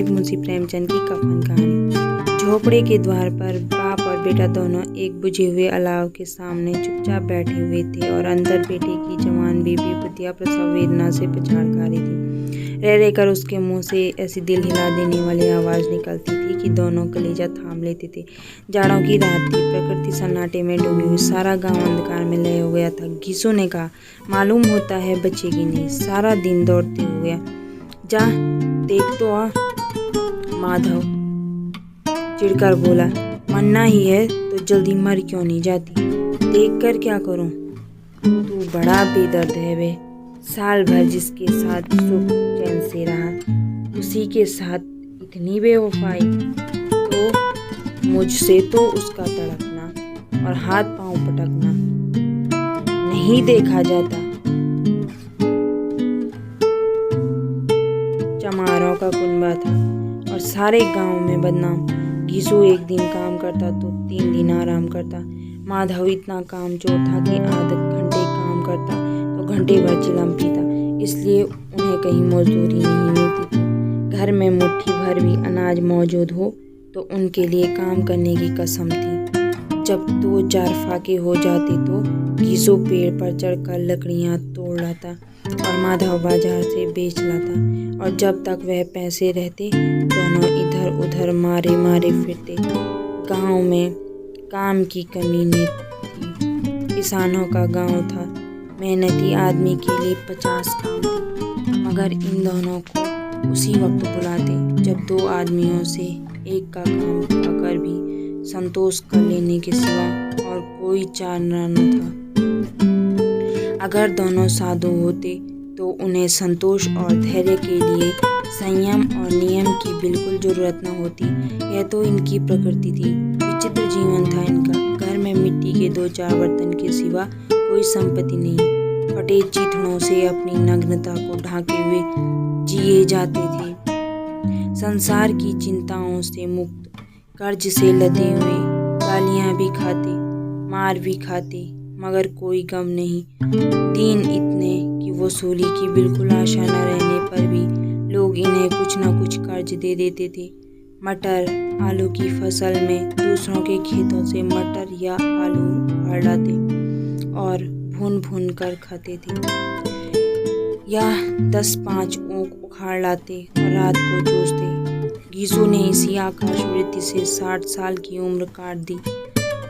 शहीद मुंशी प्रेमचंद की कफन कहानी। झोपड़े के द्वार पर बाप और बेटा दोनों एक बुझे हुए अलाव के सामने चुपचाप बैठे हुए थे और अंदर बेटे की जवान बीबी पुतिया प्रसव वेदना से पछाड़ खा रही थी। रह रहकर उसके मुंह से ऐसी दिल हिला देने वाली आवाज़ निकलती थी कि दोनों कलेजा थाम लेते थे। जाड़ों की रात थी, प्रकृति सन्नाटे में डूबी हुई, सारा गांव अंधकार में लय हो गया था। घीसू ने कहा, मालूम होता है बचेगी नहीं, सारा दिन दौड़ते हो गया। जा देख तो आ। माधव चिढ़कर बोला, मरना ही है तो जल्दी मर क्यों नहीं जाती? देख कर क्या करूं? तू बड़ा बेदर्द है बे। साल भर जिसके साथ सुख चैन से रहा, उसी के साथ इतनी बेवफाई। तो मुझसे तो उसका तड़पना और हाथ पांव पटकना नहीं देखा जाता। चमारों का कुनबा था और सारे गांव में बदनाम। घीसू एक दिन काम करता तो 3 दिन आराम करता। माधव इतना कामचोर था कि आधे घंटे काम करता तो घंटे भर चिलम पीता, इसलिए उन्हें कहीं मजदूरी नहीं मिलती थी। घर में मुट्ठी भर भी अनाज मौजूद हो तो उनके लिए काम करने की कसम थी। जब 2-4 फाके हो जाते तो घीसू पेड़ पर चढ़कर लकड़ियां तोड़ लाता और माधव बाजार से बेच लाता, और जब तक वह पैसे रहते दोनों इधर उधर मारे मारे फिरते। गांव में काम की कमी नहीं थी, किसानों का गांव था, मेहनती आदमी के लिए 50 काम थे, मगर इन दोनों को उसी वक्त बुलाते जब 2 आदमियों से एक का काम पाकर भी संतोष कर लेने के सिवा और कोई चारा न था। अगर दोनों साधु होते तो उन्हें संतोष और धैर्य के लिए संयम और नियम की बिल्कुल जरूरत न होती। यह तो इनकी प्रकृति थी। विचित्र जीवन था इनका। घर में मिट्टी के 2-4 बर्तन के सिवा कोई संपत्ति नहीं। फटे चीथड़ों से अपनी नग्नता को ढाके हुए जिए जाते थे। संसार की चिंताओं से मुक्त, कर्ज से लदे हुए, गालियां भी खाते, मार भी खाते, मगर कोई गम नहीं। दिन इतने कि वसूली की बिल्कुल आशा न रहने पर भी लोग इन्हें कुछ न कुछ कर्ज दे देते थे। मटर आलू की फसल में दूसरों के खेतों से मटर या आलू उखाड़ लाते और भून भून कर खाते थे, या 10-5 ऊख उखाड़ लाते और रात को चूसते। घीसू ने इसी आकाशवृत्ति से 60 साल की उम्र काट दी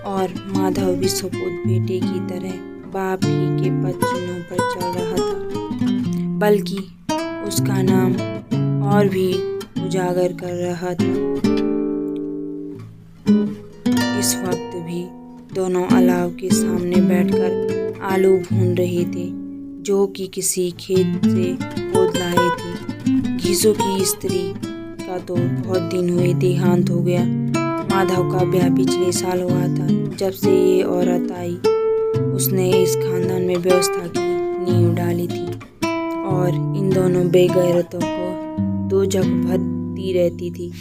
और माधव भी सपूत बेटे की तरह बाप ही के पद चिन्हों पर चल रहा था, बल्कि उसका नाम और भी उजागर कर रहा था। इस वक्त भी दोनों अलाव के सामने बैठकर आलू भून रहे थे, जो कि किसी खेत से खोद लाए थे। घीसू की स्त्री का तो बहुत दिन हुए देहांत हो गया। माधव का ब्याह पिछले साल हुआ था। जब से ये औरत आई उसने इस खानदान में व्यवस्था की नींव डाली थी और इन दोनों बेगैरतों को दोजख भरती रहती थी।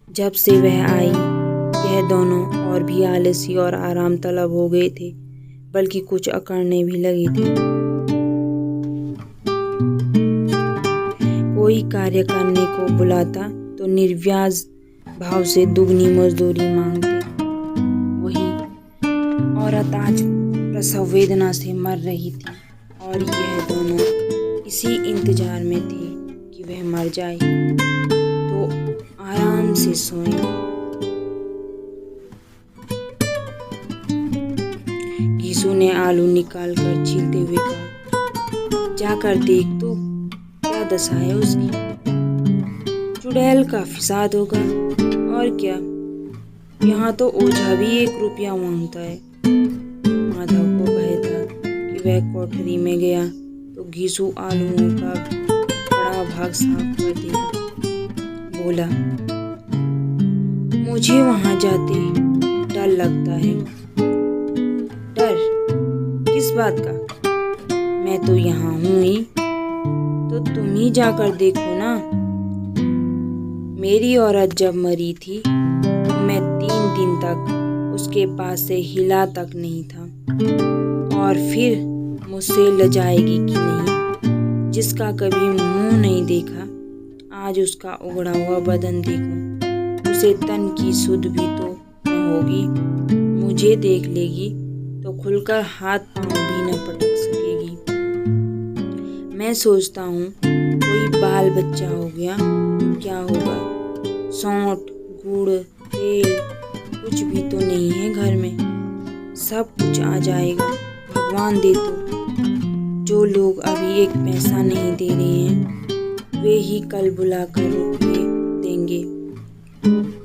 जब से वह आई यह दोनों और भी आलसी और आराम तलब हो गए थे, बल्कि कुछ अकड़ने भी लगे थे। कोई कार्य करने को बुलाता तो निर्व्याज भाव से दुगनी मजदूरी मांगते। वही औरत आज प्रसव वेदना से मर रही थी और यह दोनों इसी इंतजार में थे कि वह मर जाए तो आराम से सोएं। घीसू ने आलू निकाल कर छीलते हुए कहा, जाकर देख तो क्या दशा है उसकी। चुड़ैल का फिसाद होगा और क्या, यहाँ तो ओझा भी 1 रुपया मांगता है। माधव को भय था कि वह कोठरी में गया तो घीसू आलूओं का बड़ा भाग साफ कर देगा। बोला, मुझे वहां जाते डर लगता है। डर किस बात का? मैं तो यहाँ हूँ ही, तो तुम ही जाकर देखो ना। मेरी औरत जब मरी थी तो मैं 3 दिन तक उसके पास से हिला तक नहीं था, और फिर मुझसे लजाएगी कि नहीं। जिसका कभी मुंह नहीं देखा आज उसका उगड़ा हुआ बदन देखूं, उसे तन की सुध भी तो न होगी। मुझे देख लेगी तो खुलकर हाथ पांव भी न पटक सकेगी। मैं सोचता हूँ कोई बाल बच्चा हो गया तो क्या होगा। सौंठ, गुड़, तेल कुछ भी तो नहीं है घर में, सब कुछ आ जाएगा भगवान दे तो। जो लोग अभी एक पैसा नहीं दे रहे हैं वे ही कल बुलाकर रुपये देंगे।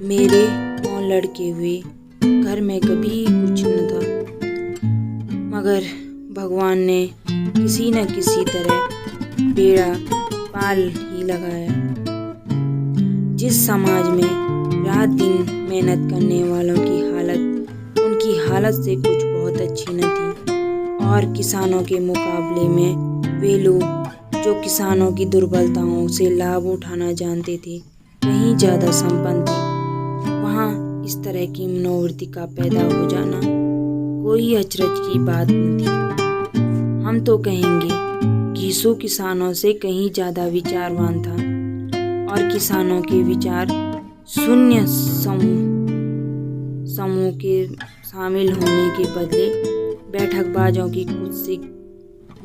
मेरे 9 लड़के हुए, घर में कभी कुछ न था, मगर भगवान ने किसी न किसी तरह बेड़ा पाल ही लगाया। जिस समाज में रात दिन मेहनत करने वालों की हालत उनकी हालत से कुछ बहुत अच्छी न थी, और किसानों के मुकाबले में वे लोग जो किसानों की दुर्बलताओं से लाभ उठाना जानते थे कहीं ज़्यादा संपन्न थे, वहाँ इस तरह की मनोवृत्ति का पैदा हो जाना कोई अचरज की बात न थी। हम तो कहेंगे घीसू किसानों से कहीं ज़्यादा विचारवान था, और किसानों के विचार शून्य समूह के शामिल होने के बदले बैठकबाजों की कुत्सित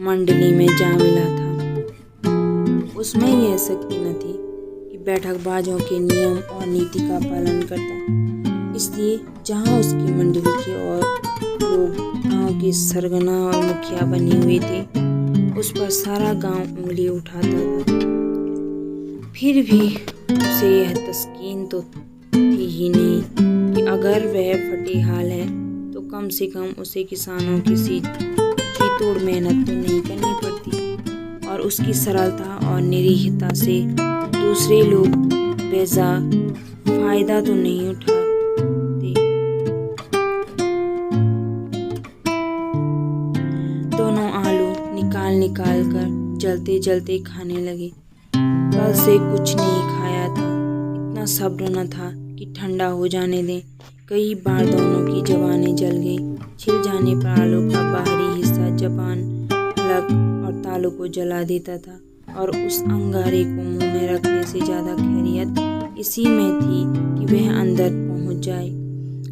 मंडली में जा मिला था। उसमें यह शक्ति न थी कि बैठकबाजों के नियम और नीति का पालन करता, इसलिए जहाँ उसकी मंडली के और लोग गांव के सरगना और मुखिया बने हुए थे उस पर सारा गांव उंगली उठाता था। फिर भी उसे यह तस्कीन तो थी ही नहीं कि अगर वह फटेहाल है तो कम से कम उसे किसानों की सी तोड़ मेहनत तो नहीं करनी पड़ती, और उसकी सरलता और निरीहता से दूसरे लोग बेजा फायदा तो नहीं उठाते। दोनों आलू निकाल कर जलते जलते खाने लगे। कल से कुछ नहीं खाया था, इतना सब्र न था कि ठंडा हो जाने दें। कई बार दोनों की जबानें जल गई। छिल जाने पर आलू का बाहरी हिस्सा जबान, हलक और तालू को जला देता था, और उस अंगारे को मुंह में रखने से ज़्यादा खैरियत इसी में थी कि वह अंदर पहुंच जाए।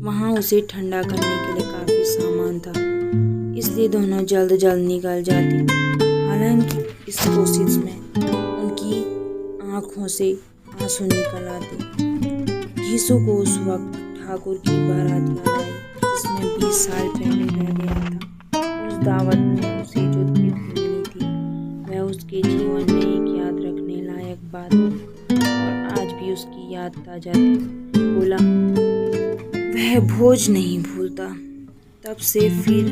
वहाँ उसे ठंडा करने के लिए काफ़ी सामान था, इसलिए दोनों जल्द जल्द निकल जाते। हालांकि इस कोशिश में उनकी आँखों से आंसू निकल आते। घीसू को उस वक्त ठाकुर की बारात याद आई जिसमें 20 साल पहले रह गया था। उस दावत में उसे जो तृप्ति मिली थी वह उसके जीवन में एक याद रखने लायक बात थी, और आज भी उसकी याद ताजा थी। बोला, वह भोज नहीं भूलता। तब से फिर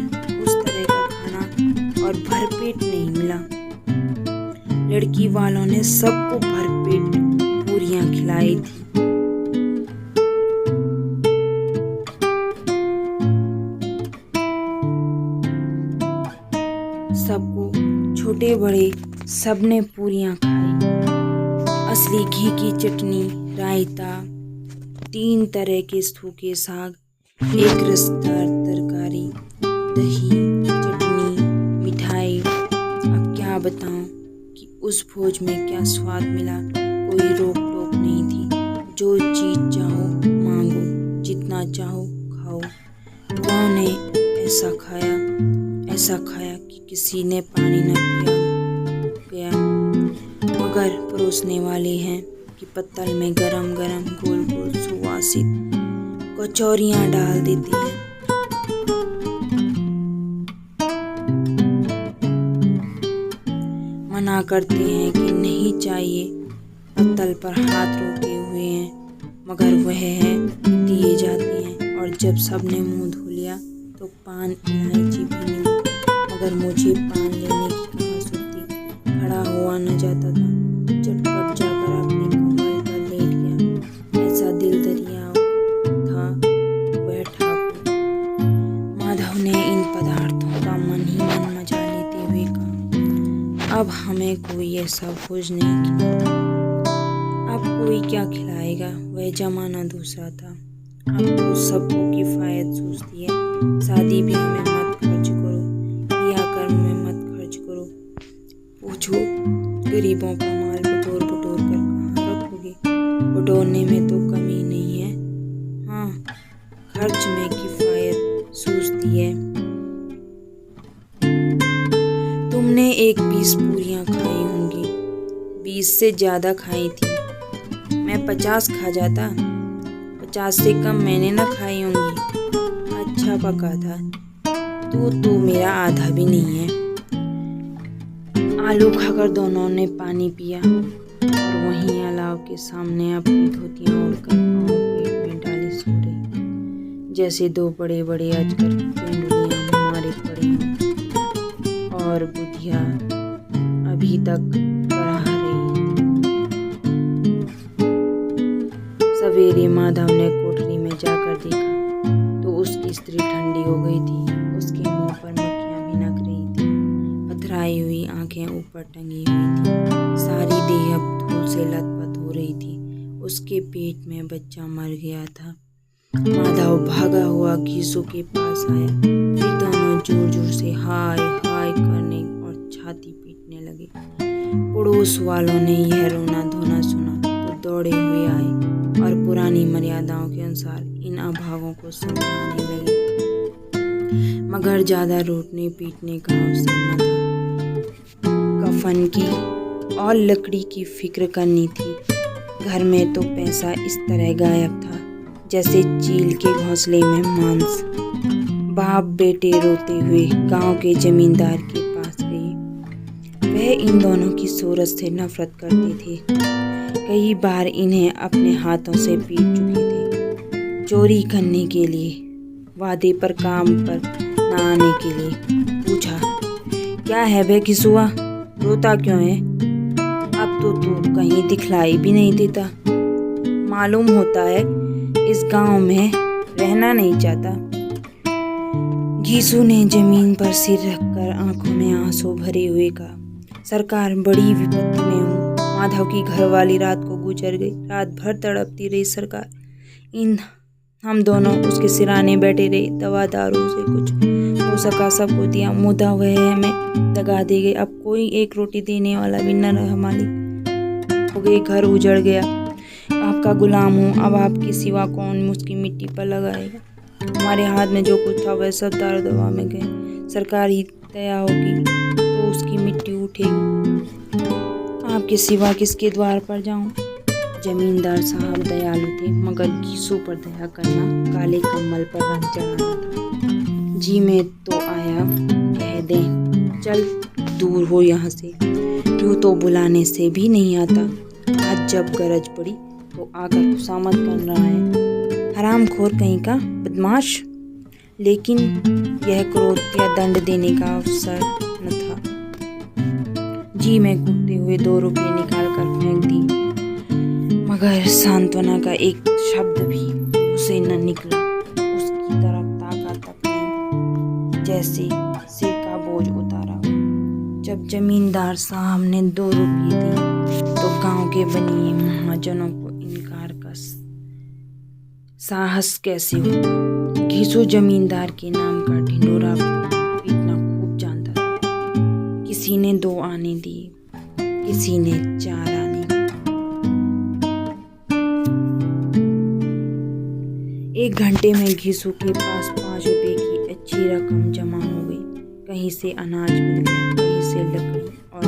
उस तरह का खाना और भरपेट नहीं मिला। लड़की वालों ने सबको भरपेट पूरियां खिलाई थी। सबको, छोटे बड़े सबने पूरियां खाई। असली घी की चटनी, रायता, 3 तरह के सूखे साग, एक रसदार तरकारी, दही, चटनी, मिठाई। अब क्या बताऊं कि उस भोज में क्या स्वाद मिला। कोई रोक टोक नहीं थी। जो चीज चाहो मांगो, जितना चाहो खाओ। बुआओं ने ऐसा खाया कि किसी ने पानी न पिया गया। मगर परोसने वाले हैं कि पत्तल में गरम गरम गोल गोल सुवासित कचौरियां डाल देती हैं। मना करते हैं कि नहीं चाहिए, पत्तल पर हाथ रोके हुए हैं, मगर वह है दिए जाते हैं। और जब सबने मुंह धो लिया तो पान इलायची भी मिली, मगर मुझे पान लेने की कहाँ सुनती। खड़ा हुआ न जाता था, चटपट जाकर अपने कमल पर लेट गया। ऐसा दिल दरिया था वह ठाकुर। माधव ने इन पदार्थों का मन ही मन मजा लेते हुए कहा, अब हमें कोई ऐसा भोज नहीं खिलाता। अब कोई क्या खिलाएगा, वह जमाना दूसरा था। अब तो सबको किफायत सूझती है। शादी ब्याह में मत खर्च करो, क्रियाकर्म में मत खर्च करो। पूछो गरीबों का माल बटोर बटोर कर कहाँ रखो। खाने में तो कमी नहीं है, हाँ खर्च में किफायत सूझती है। तुमने 20 पूरियां खाई होंगी, 20 से ज़्यादा खाई थी। मैं 50 खा जाता, 50 से कम मैंने ना खाई होंगी। अच्छा पका था, तू मेरा आधा भी नहीं है। आलू खाकर दोनों ने पानी पिया और वहीं अलाव के सामने अपनी धोतियां ओढ़कर पाँव पेट में डाली सो रही, जैसे दो बड़े बड़े अजगर तेंदुलियां मारे पड़े हों और बुधिया अभी तक कराह रही। सवेरे माधव ने कोठरी में जाकर देखा तो उसकी स्त्री ठंडी हो गई थी। उसके मुंह पर मक्खियां भिनक रही थी, पथराई हुई आंखें ऊपर टंगी हुई थी, सारी देह अब धूल से लथपथ हो रही थी। उसके पेट में बच्चा मर गया था। माधव भागा हुआ घीसू के पास आया, फिर दोनों जोर जोर से हाय हाय करने और छाती पीटने लगे। पड़ोस वालों ने यह रोना धोना सुना तो दौड़े हुए आए और पुरानी मर्यादाओं के अनुसार इन अभागों को समझाने लगे, मगर ज्यादा रोटने पीटने का अवसर न था। कफन की और लकड़ी की फिक्र करनी थी। घर में तो पैसा इस तरह गायब था जैसे चील के घोंसले में मांस। बाप बेटे रोते हुए गांव के जमींदार के पास गए। वह इन दोनों की सूरत से नफरत करते थे। कई बार इन्हें अपने हाथों से पीट चुके थे। चोरी करने के लिए, वादे पर काम पर न आने के लिए। पूछा, क्या है बे घिसुआ, रोता क्यों है? अब तो तू कहीं दिखलाई भी नहीं देता। मालूम होता है इस गांव में रहना नहीं चाहता। घीसू ने जमीन पर सिर रखकर आंखों में आंसू भरे हुए कहा, सरकार बड़ी विपत्ति में हूँ। माधव की घरवाली रात को गुजर गई। रात भर तड़पती रही सरकार। हम दोनों उसके सिराने बैठे रहे। दवा दारू से कुछ हो सका सबको दिया। मुदा वह हमें दगा दे गई। अब कोई एक रोटी देने वाला भी न रहा। मालिक हो गए, घर उजड़ गया। आपका गुलाम हूँ। अब आपके सिवा कौन उसकी मिट्टी पर लगाएगा? हमारे हाथ में जो कुछ था वह सब दारू दवा में गए। सरकार ही दया होगी तो उसकी मिट्टी उठेगी। आपके सिवा किसके द्वार पर जाऊं? जमींदार साहब दयालु थे, मगर घीसू पर दया करना काले कम्बल पर रंग चढ़ाना था। जी में तो आया, कह दें चल दूर हो यहाँ से। यूँ तो बुलाने से भी नहीं आता। आज जब गरज पड़ी तो आकर खुशामद कर रहा है। हरामखोर कहीं का बदमाश। लेकिन यह क्रोध या दंड देने का अवसर न था। जी में कूदते हुए 2 रुपये निकाल कर फेंक दी, मगर सांत्वना का एक शब्द भी उसे न निकला। उसकी तरफ ताका तक नहीं, जैसे सिर का बोझ उतारा हो। जब जमींदार साहब ने 2 रुपये दिए तो गांव के बनिए महाजनों को इनकार का साहस कैसे होता। घीसू जमींदार के नाम का ढिंढोरा पीटना खूब जानता था। किसी ने 2 आने दिए, किसी ने 4 आने। 1 घंटे में घीसू के पास 5 रुपये की अच्छी रकम जमा हो गई। कहीं से अनाज मिल गया, कहीं से लकड़ी, और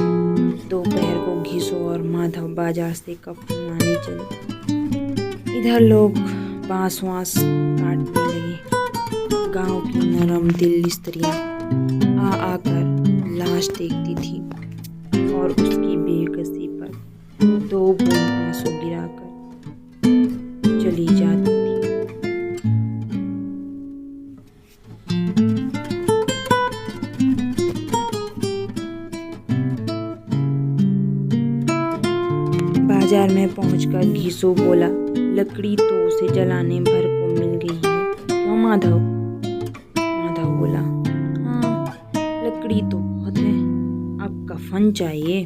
दोपहर को घीसू और माधव बाजार से कफन लाने चले। इधर लोग बांस वांस काटने लगे। गांव की नरम दिल स्त्रियां आ आकर लाश देखती थी और उसकी बेकसी पर 2 बूंद आंसू गिराकर चली जाती थी। बाजार में पहुंचकर घीसू बोला, लकड़ी तो उसे जलाने भर को मिल गई है, क्यों माधव? माधव बोला, हाँ लकड़ी तो बहुत है, अब कफन चाहिए।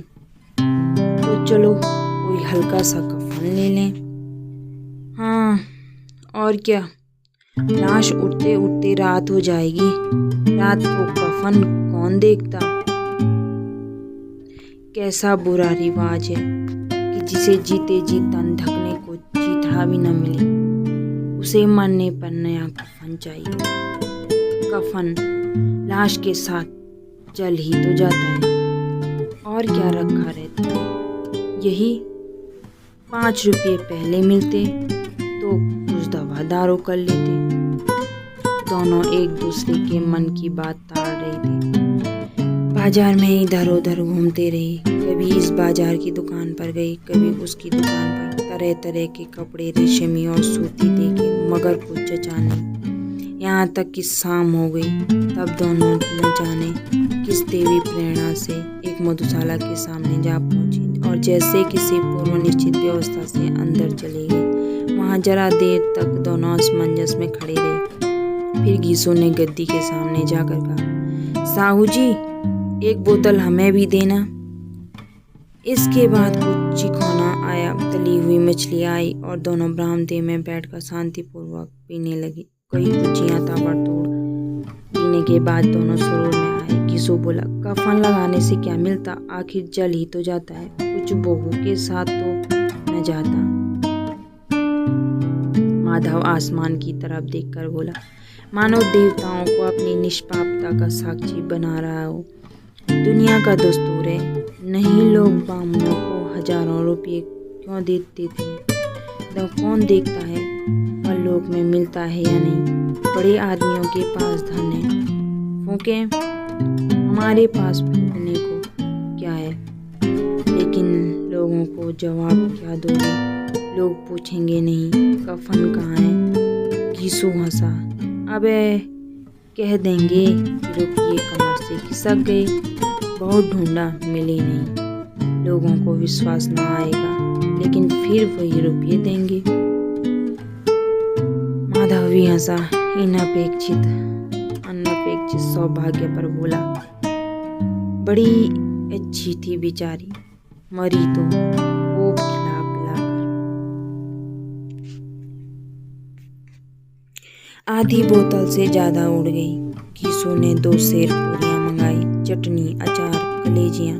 तो चलो कोई हल्का सा कफन ले लें। हाँ और क्या, लाश उठते उठते रात हो जाएगी। रात को कफन कौन देखता? कैसा बुरा रिवाज है कि जिसे जीते जी तन ढकने को चीथड़ा भी न मिले, उसे मरने पर नया कफन चाहिए। कफन लाश के साथ जल ही तो जाता है, और क्या रखा रहता है। यही 5 रुपये पहले मिलते तो कुछ दवा दारू कर लेते। दोनों एक दूसरे के मन की बात ताड़ रहे थे। बाजार में इधर उधर घूमते रहे, कभी इस बाजार की दुकान पर गई, कभी उसकी दुकान पर। तरह तरह के कपड़े रेशमी और सूती देखे, मगर कुछ जचा नहीं। यहाँ तक कि शाम हो गई, तब दोनों न जाने किस देवी प्रेरणा से एक मधुशाला के सामने जा पहुंची और जैसे किसी पूर्व निश्चित व्यवस्था से अंदर चली गई। वहाँ जरा देर तक दोनों असमंजस में खड़े रहे। फिर घीसू ने गद्दी के सामने जाकर कहा, साहू जी, एक बोतल हमें भी देना। इसके बाद कुछ चिखौना आया, तली हुई मछली आई और दोनों बरामदे में बैठकर शांतिपूर्वक पीने लगी। कई कुचियां ताबड़तोड़ पीने के बाद दोनों सुरूर में आए। घीसू बोला, कफन लगाने से क्या मिलता, आखिर जल ही तो जाता है, कुछ बहू के साथ तो न जाता। माधव आसमान की तरफ देखकर बोला, मानो देवताओं को अपनी निष्पापता का साक्षी बना रहा हो। दुनिया का दस्तूर है, नहीं लोग बामनों को हजारों रुपये क्यों देते थे, तो कौन देखता है परलोक में मिलता है या नहीं। बड़े आदमियों के पास धन है, फूके, हमारे पास फूकने को क्या है। लेकिन लोगों को जवाब क्या दोगे, लोग पूछेंगे नहीं कफन कहाँ है। घीसू हंसा, अबे कह देंगे कि रुपये कमर से खिसक गए, बहुत ढूंढा मिले नहीं। लोगों को विश्वास न आएगा, लेकिन फिर वही रुपये देंगे। माधव भी हंसा, अनपेक्षित सौभाग्य पर बोला, बड़ी अच्छी थी बेचारी, मरी तो खूब खिला पिलाकर। आधी बोतल से ज्यादा उड़ गई। घीसू ने 2 सेर पूरियां मंगाई, चटनी, अचार, कलेजियां।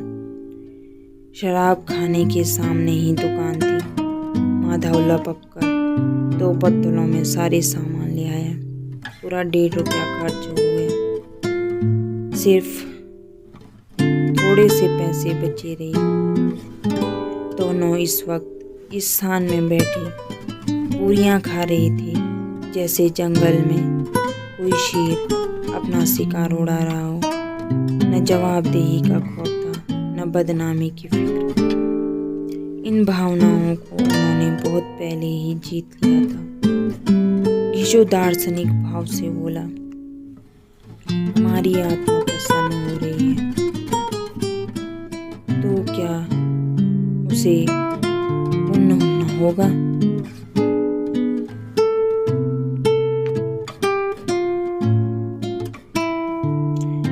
शराब खाने के सामने ही दुकान थी। माधव लपक कर 2 पत्तलों में सारे सामान ले आया। पूरा 1.5 रुपया खर्च हो गया। सिर्फ थोड़े से पैसे बचे रहे। दोनों इस वक्त इस स्थान में बैठे पूरियां खा रहे थे, जैसे जंगल में कोई शेर अपना शिकार उड़ा रहा हो। न जवाबदेही का खौफ था, न बदनामी की फिक्र। इन भावनाओं को उन्होंने बहुत पहले ही जीत लिया था। घीसू दार्शनिक भाव से बोला, हमारी आत्मा प्रसन्न हो रही है, तो क्या उसे पुण्य होना होगा।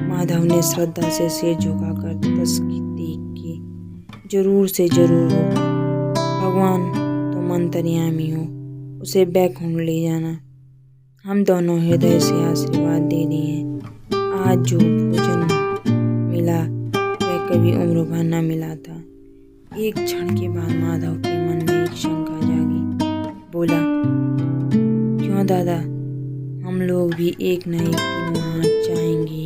माधव ने श्रद्धा से सिर झुकाकर तस्दीक की, जरूर से जरूर होगा। भगवान तुम अंतर्यामी हो, उसे बैकुंठ ले जाना। हम दोनों हृदय से आशीर्वाद दे रहे हैं। आज जो भोजन मिला वह कभी उम्र भर न मिला था। एक क्षण के बाद माधव के मन में एक शंका जागी। बोला, क्यों दादा, हम लोग भी एक न एक दिन वहाँ जाएंगे।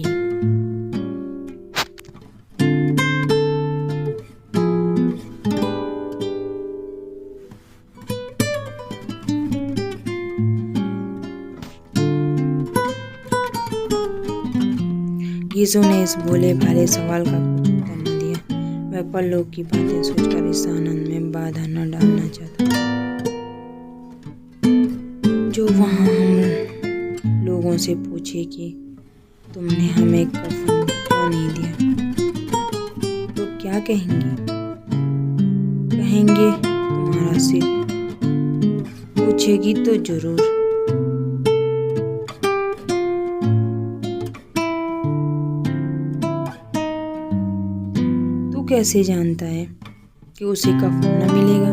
घीसू ने इस भोले भाले सवाल का कुछ उत्तर न दिया। वह परलोक की बातें सोचकर इस आनंद में बाधा न डालना चाहता, जो वहाँ हम लोगों से पूछे कि तुमने हमें कफन क्यों नहीं दिया, तो क्या कहेंगे। कहेंगे तुम्हारा सिर, पूछेगी तो जरूर। कैसे जानता है कि उसे कफन न मिलेगा।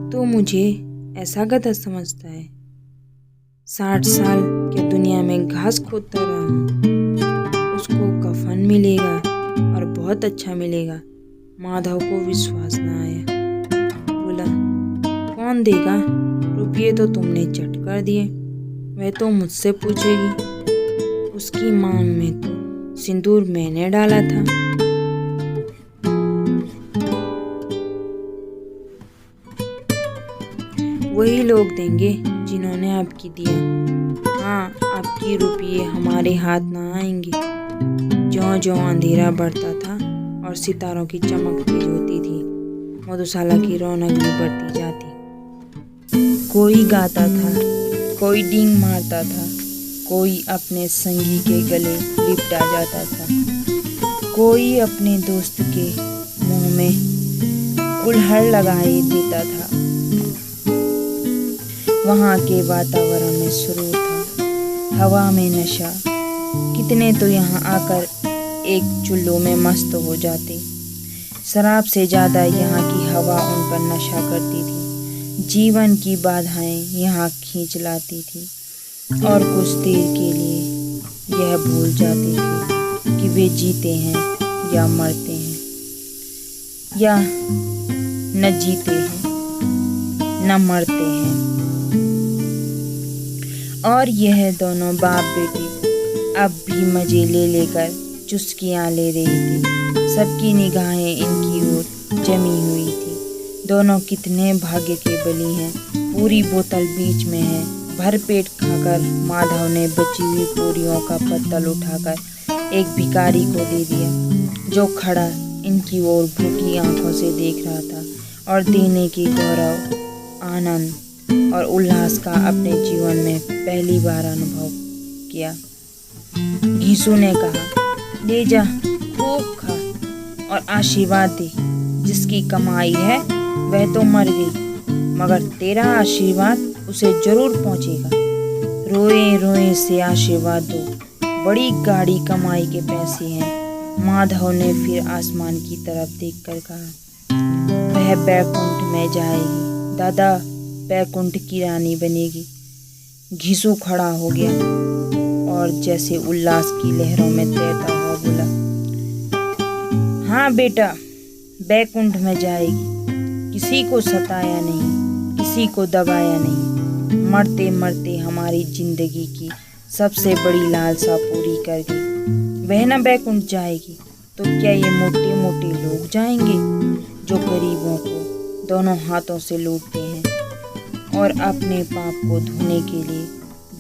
तो मुझे ऐसा गधा समझता है। 60 साल क्या दुनिया में घास खोदता रहा, उसको कफन मिलेगा और बहुत अच्छा मिलेगा। माधव को विश्वास न आया। बोला, कौन देगा? रुपये तो तुमने चट कर दिए। वह तो मुझसे पूछेगी। उसकी मांग में तो सिंदूर मैंने डाला था। वही लोग देंगे जिन्होंने आपकी दिया। हाँ, आपकी रुपये हमारे हाथ ना आएंगे। ज्यों-ज्यों अंधेरा बढ़ता था और सितारों की चमक तेज होती थी, मधुशाला की रौनक भी बढ़ती जाती। कोई गाता था, कोई डींग मारता था, कोई अपने संगी के गले लिपटा जाता था, कोई अपने दोस्त के मुंह में कुल्हड़ लगाए देता था। वहाँ के वातावरण में सुरूर था, हवा में नशा। कितने तो यहाँ आकर एक चुल्लू में मस्त हो जाते। शराब से ज़्यादा यहाँ की हवा उन पर नशा करती थी। जीवन की बाधाएं यहाँ खींच लाती थी और कुछ देर के लिए यह भूल जाते थे कि वे जीते हैं या मरते हैं, या न जीते हैं न मरते हैं। और यह दोनों बाप बेटे अब भी मजे ले लेकर चुस्कियाँ ले रही थी। सबकी निगाहें इनकी ओर जमी हुई थी। दोनों कितने भाग्य के बली हैं। पूरी बोतल बीच में है। भर पेट खाकर माधव ने बची हुई पूरियों का पत्तल उठाकर एक भिखारी को दे दिया, जो खड़ा इनकी ओर भूखी आंखों से देख रहा था और देने की गौरव, आनंद और उल्लास का अपने जीवन में पहली बार अनुभव किया। घीसू ने कहा, ले जा, खूब खा और आशीर्वाद दे। जिसकी कमाई है वह तो मर गई, मगर तेरा आशीर्वाद उसे जरूर पहुंचेगा। रोए रोए से आशीर्वाद दो, बड़ी गाड़ी कमाई के पैसे हैं। माधव ने फिर आसमान की तरफ देखकर कहा, वह बैकुंठ में जाएगी, दादा बैकुंठ की रानी बनेगी। घिसू खड़ा हो गया और जैसे उल्लास की लहरों में तैरता हुआ बोला, हाँ बेटा, बैकुंठ में जाएगी। किसी को सताया नहीं, किसी को दबाया नहीं, मरते मरते हमारी जिंदगी की सबसे बड़ी लालसा पूरी कर गई। वह न बैकुंठ जाएगी तो क्या ये मोटे मोटे लोग जाएंगे जो गरीबों को दोनों हाथों से लूटते हैं और अपने पाप को धोने के लिए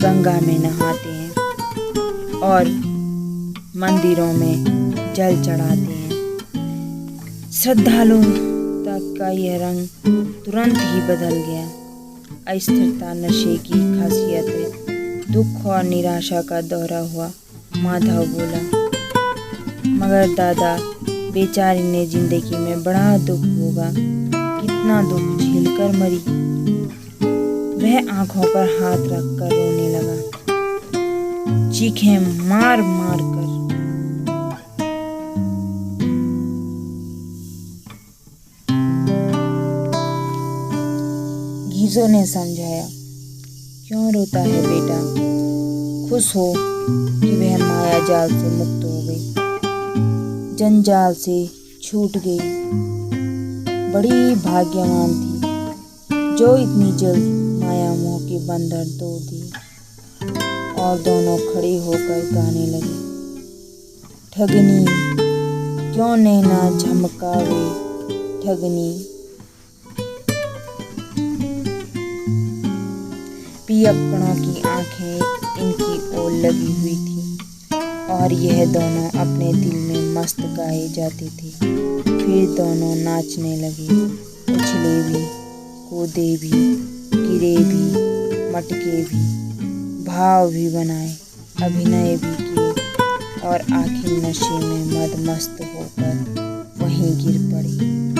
गंगा में नहाते हैं और मंदिरों में जल चढ़ाते हैं। श्रद्धालुता का यह रंग तुरंत ही बदल गया। अस्थिरता नशे की खासियत है। दुख और निराशा का दौरा हुआ। माधव बोला, मगर दादा, बेचारी ने जिंदगी में बड़ा दुख होगा, कितना दुख झेलकर मरी। वह आंखों पर हाथ रखकर रोने लगा, चीखें मार मार कर। घीसू ने समझाया, क्यों रोता है बेटा? खुश हो कि वह माया जाल से मुक्त हो गई, जंजाल से छूट गई। बड़ी भाग्यवान थी जो इतनी जल्द माया मोह के बंधन तोड़ दिए। और दोनों खड़े होकर गाने लगे, ठगनी क्यों नैना झमकावे ठगनी, पियक्कड़ों की आंखें इनकी ओर लगी हुई थी और यह दोनों अपने दिल में मस्त गाए जाते थे। फिर दोनों नाचने लगे, उछले भी, कूदे भी, गिरे भी, मटके भी, भाव भी बनाए, अभिनय भी किए और आखिर नशे में मदमस्त होकर वहीं गिर पड़े।